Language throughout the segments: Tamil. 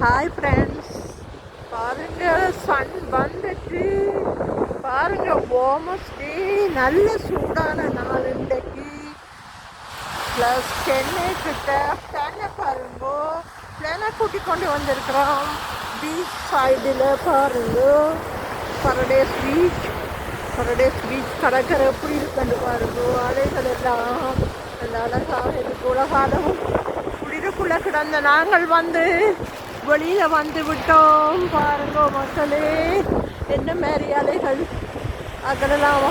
ஹாய் ஃப்ரெண்ட்ஸ், பாருங்க சன் வந்துட்டு பாருங்க. ஓமஸ்டே நல்ல சூடான நாள் இன்றைக்கு. ப்ளஸ் சென்னை கிட்ட பிளானை பாருங்க. பிளானை கூட்டி கொண்டு வந்திருக்கிறோம் பீச் சைடில். பாருங்க பரடேஸ் பீச் கடற்கரை எப்படி இருக்குன்னு பாருங்க. அலைகள் எல்லாம் நல்ல அழகாக இருக்கு. உலகாலமும் குளிருக்குள்ளே கிடந்த நாங்கள் வந்து வெளியில் வந்து விட்டோம். பாருங்க மக்களே, என்ன மாதிரி அலைகள் அதெல்லாம்.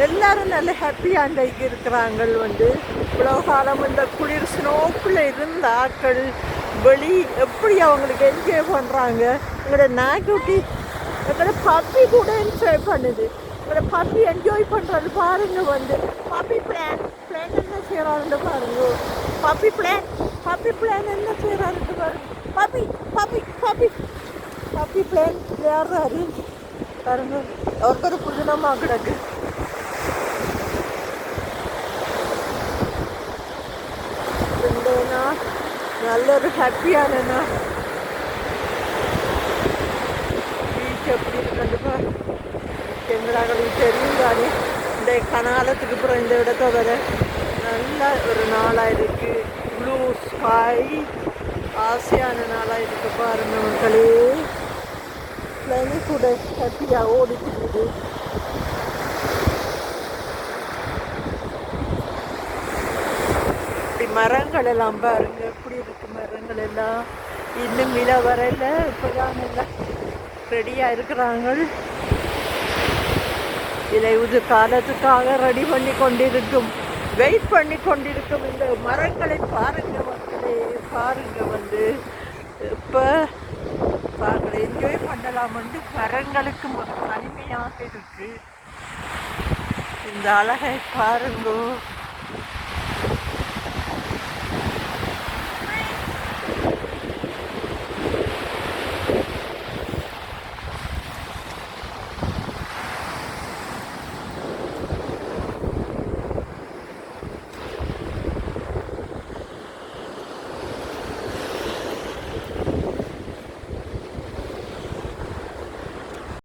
எல்லாரும் நல்ல ஹாப்பியாக அன்றைக்கு இருக்கிறாங்க. வந்து இவ்வளோ காலம் இந்த குளிர் ஸ்னோப்பில் இருந்த ஆட்கள் வெளி எப்படி அவங்களுக்கு என்ஜாய் பண்ணுறாங்க. எங்களோட நாய்க்குட்டி எங்களோட பப்பி கூட என்ஜாய் பண்ணுது. எங்களோட பப்பி என்ஜாய் பண்ணுறது பாருங்க. வந்து பப்பி பிளான் என்ன செய்கிறாருன்னு பாருங்க. பப்பி பிளான் என்ன செய்கிறாருன்னு பாருங்க. பப்பி பிளான் விளையாடுறாரு பாருங்க. அவருக்கு ஒரு புதினமாக கிடக்கு. நல்ல ஒரு ஹாப்பியானா பீச் எப்படி இருக்குன்னு கேமராக்களுக்கு தெரியும் தானே. இந்த கனாலத்துக்கு அப்புறம் இந்த இடத்த வர நல்ல ஒரு நாளாக இருக்குது. ப்ளூ ஸ்கை ஆசையான நாளாக இருக்குது. பாருங்க மக்களே, பிள்ளைங்க கூட ஹாப்பியாக ஓடிச்சுக்குது. இப்படி மரங்கள் எல்லாம் பாருங்க எப்படி இருக்கு. மரங்கள் எல்லாம் இன்னும் இல வரையில இப்போதான் எல்லாம் ரெடியாக இருக்கிறாங்க. இலையுது காலத்துக்காக ரெடி பண்ணி கொண்டிருக்கும், வெயிட் பண்ணி கொண்டிருக்கும் இந்த மரங்களை பாருங்க மக்களே. பாருங்க வந்து இப்போ பாருங்க என்ஜாய் பண்ணலாம்னு மரங்களுக்கு தனிமையாக இருக்கு. இந்த அழகை பாருங்க.